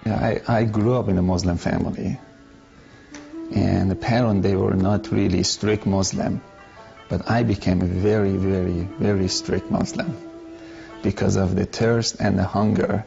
Yeah, I grew up in a Muslim family, and the parents, they were not really strict Muslim, but I became a very, very, very strict Muslim because of the thirst and the hunger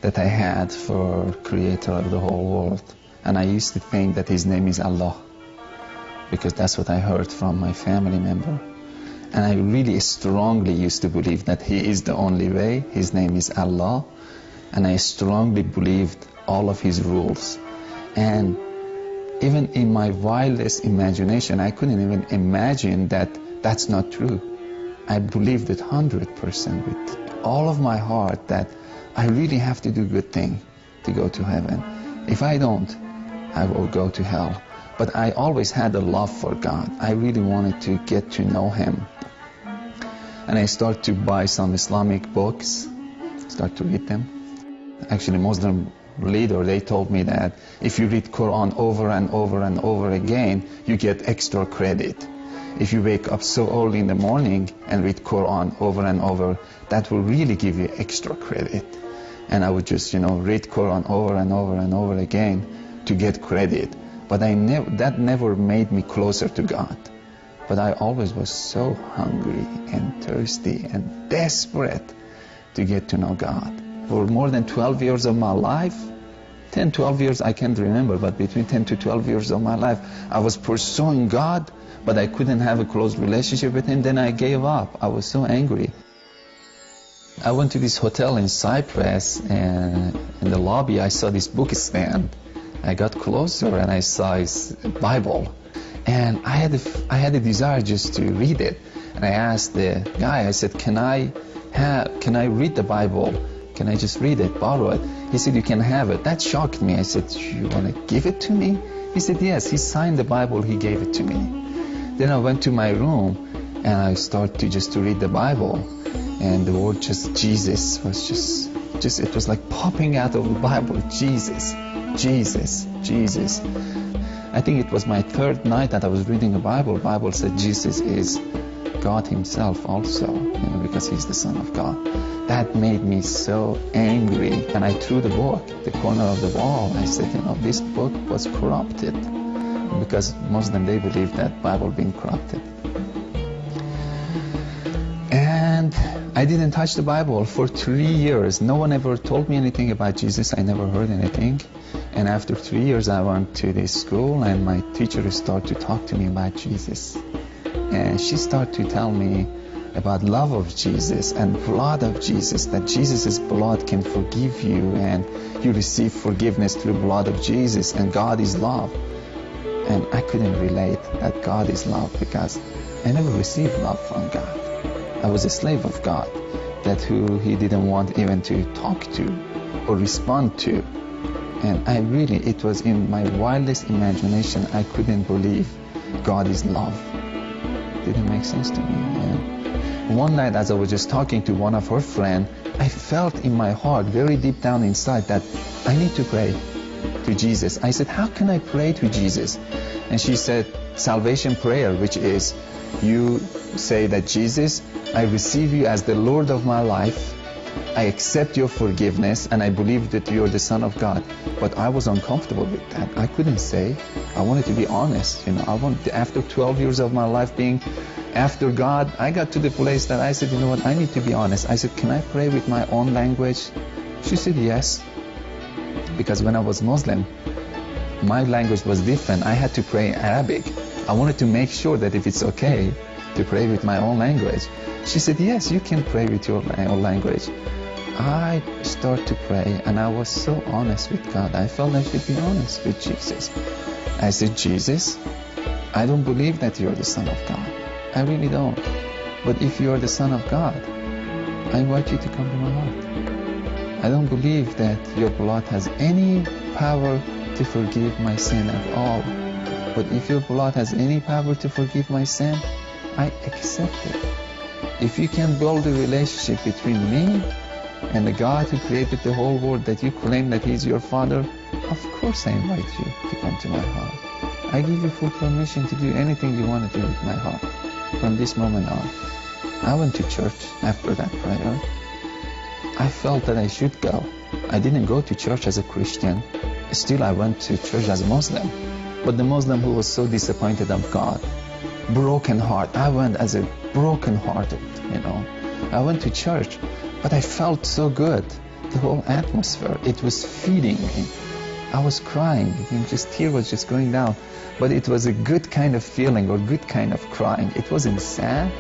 that I had for Creator of the whole world. And I used to think that His name is Allah, because that's what I heard from my family member. And I really strongly used to believe that He is the only way, His name is Allah, and I strongly believed all of His rules. And even in my wildest imagination, I couldn't even imagine that that's not true. I believed it 100% with all of my heart that I really have to do good thing to go to heaven. If I don't, I will go to hell. But I always had a love for God. I really wanted to get to know Him. And I started to buy some Islamic books, start to read them. Actually, Muslim leader, they told me that if you read Quran over and over and over again, you get extra credit. If you wake up so early in the morning and read Quran over and over, that will really give you extra credit. And I would just, read Quran over and over and over again to get credit. But that never made me closer to God. But I always was so hungry and thirsty and desperate to get to know God. For more than 12 years of my life, 10, 12 years I can't remember, but between 10 to 12 years of my life, I was pursuing God, but I couldn't have a close relationship with Him. Then I gave up. I was so angry. I went to this hotel in Cyprus, and in the lobby I saw this book stand. I got closer and I saw His Bible, and I had a desire just to read it. And I asked the guy, I said, can I read the Bible? Can I just read it, borrow it? He said, you can have it. That shocked me. I said, you want to give it to me? He said, yes. He signed the Bible, he gave it to me. Then I went to my room and I started to read the Bible, and the word just Jesus was just it was like popping out of the Bible. Jesus, Jesus, Jesus. I think it was my third night that I was reading the Bible. The Bible said Jesus is God Himself also, because He's the Son of God. That made me so angry, and I threw the book at the corner of the wall. I said, this book was corrupted, because Muslim, they believe that Bible being corrupted. And I didn't touch the Bible for 3 years. No one ever told me anything about Jesus. I never heard anything. And after 3 years, I went to this school, and my teacher started to talk to me about Jesus. And she started to tell me about love of Jesus and blood of Jesus, that Jesus' blood can forgive you, and you receive forgiveness through the blood of Jesus, and God is love. And I couldn't relate that God is love, because I never received love from God. I was a slave of God, that who He didn't want even to talk to or respond to. And it was in my wildest imagination, I couldn't believe God is love. Didn't make sense to me. One night, as I was just talking to one of her friends, I felt in my heart, very deep down inside, that I need to pray to Jesus. I said, how can I pray to Jesus? And she said, salvation prayer, which is, you say that Jesus, I receive you as the Lord of my life. I accept your forgiveness, and I believe that you're the Son of God. But I was uncomfortable with that. I couldn't say. I wanted to be honest. After 12 years of my life being after God, I got to the place that I said, I need to be honest. I said, can I pray with my own language? She said, yes. Because when I was Muslim, my language was different. I had to pray in Arabic. I wanted to make sure that if it's okay to pray with my own language. She said, yes, you can pray with your own language. I started to pray, and I was so honest with God. I felt I should be honest with Jesus. I said, Jesus, I don't believe that you're the Son of God. I really don't. But if you're the Son of God, I invite you to come to my heart. I don't believe that your blood has any power to forgive my sin at all. But if your blood has any power to forgive my sin, I accept it. If you can build a relationship between me and the God who created the whole world, that you claim that He's your Father, of course I invite you to come to my heart. I give you full permission to do anything you want to do with my heart from this moment on. I went to church after that prayer. I felt that I should go. I didn't go to church as a Christian. Still, I went to church as a Muslim. But the Muslim who was so disappointed of God, broken heart. I went as a broken-hearted, I went to church, but I felt so good. The whole atmosphere, it was feeding me. I was crying, tear was just going down. But it was a good kind of feeling or good kind of crying. It wasn't sad.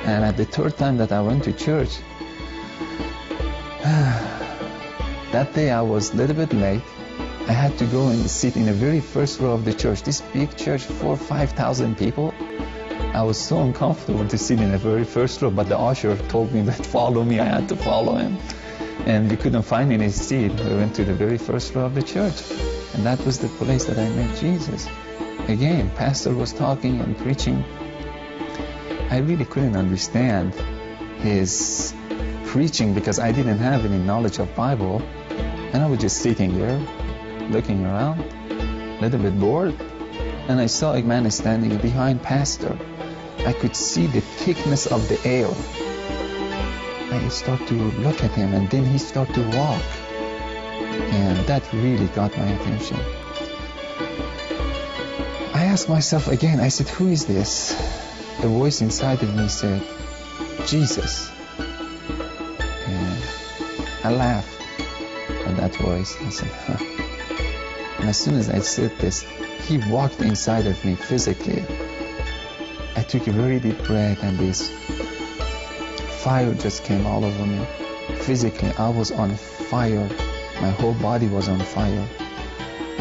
And at the third time that I went to church, that day I was a little bit late. I had to go and sit in the very first row of the church. This big church, 4,000 or 5,000 people. I was so uncomfortable to sit in the very first row, but the usher told me that follow me. I had to follow him. And we couldn't find any seat. We went to the very first row of the church. And that was the place that I met Jesus. Again, pastor was talking and preaching. I really couldn't understand his preaching because I didn't have any knowledge of Bible. And I was just sitting there, looking around, a little bit bored. And I saw a man standing behind pastor. I could see the thickness of the air. I started to look at him, and then he started to walk. And that really got my attention. I asked myself again, I said, who is this? A voice inside of me said, Jesus. And I laughed at that voice. I said, huh. And as soon as I said this, he walked inside of me physically. I took a very deep breath, and this fire just came all over me. Physically, I was on fire. My whole body was on fire.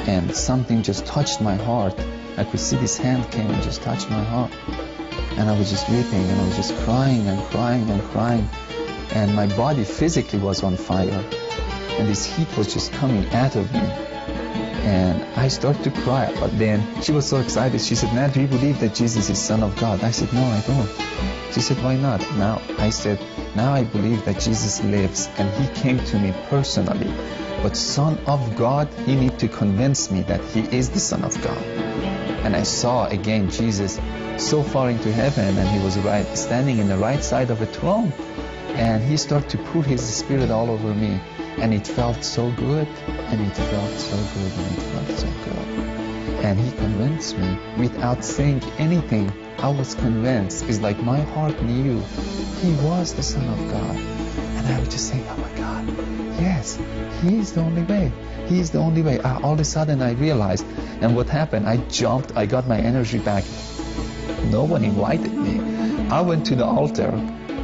And something just touched my heart. I could see this hand came and just touched my heart. And I was just weeping, and I was just crying and crying and crying. And my body physically was on fire. And this heat was just coming out of me. And I started to cry. But then she was so excited. She said, Nat, do you believe that Jesus is Son of God? I said, no, I don't. She said, why not? Now I said, now I believe that Jesus lives and he came to me personally. But Son of God, he needs to convince me that he is the Son of God. And I saw again Jesus so far into heaven, and he was standing in the right side of a throne. And he started to pour his spirit all over me. And it felt so good, and it felt so good, and it felt so good. And he convinced me without saying anything. I was convinced. It's like my heart knew he was the Son of God. And I was just saying, oh my God, yes, he is the only way. He is the only way. All of a sudden I realized, and what happened, I jumped, I got my energy back. No one invited me. I went to the altar.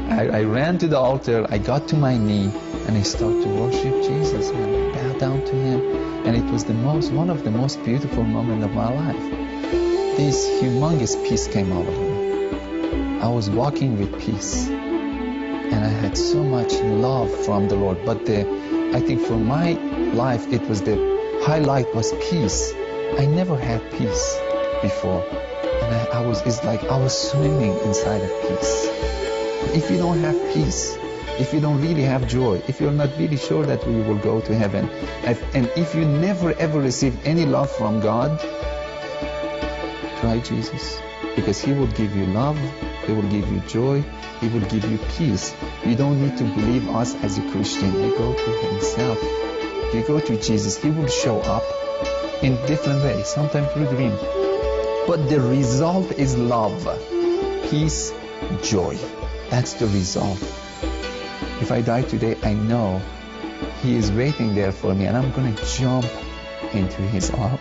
I ran to the altar. I got to my knee, and I started to worship Jesus and bow down to him. And it was one of the most beautiful moments of my life. This humongous peace came over me. I was walking with peace. And I had so much love from the Lord. But I think for my life, it was the highlight was peace. I never had peace before. And it's like I was swimming inside of peace. If you don't have peace, if you don't really have joy, if you're not really sure that we will go to heaven, and if you never ever receive any love from God, try Jesus. Because he will give you love, he will give you joy, he will give you peace. You don't need to believe us as a Christian. You go to himself. You go to Jesus. He will show up in different ways, sometimes through dream. But the result is love, peace, joy. That's the result. If I die today, I know he is waiting there for me, and I'm going to jump into his arms.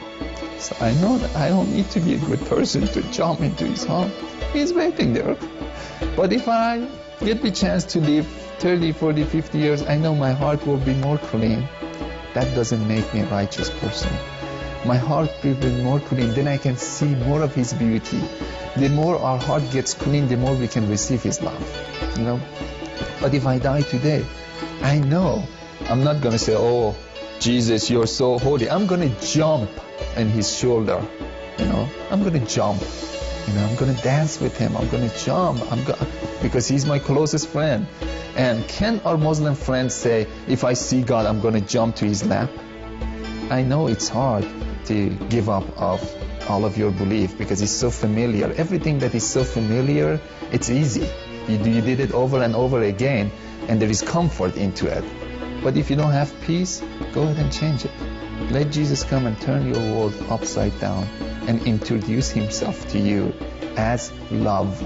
So I know that I don't need to be a good person to jump into his arms. He's waiting there. But if I get the chance to live 30, 40, 50 years, I know my heart will be more clean. That doesn't make me a righteous person. My heart will be more clean, then I can see more of his beauty. The more our heart gets clean, the more we can receive his love. But if I die today, I know I'm not going to say, oh, Jesus, you're so holy. I'm going to jump on his shoulder. I'm going to jump. I'm going to dance with him. I'm going to jump. Because he's my closest friend. And can our Muslim friends say, if I see God, I'm going to jump to his lap? I know it's hard to give up of all of your belief because it's so familiar. Everything that is so familiar, it's easy. You did it over and over again, and there is comfort into it. But if you don't have peace, go ahead and change it. Let Jesus come and turn your world upside down and introduce himself to you as love.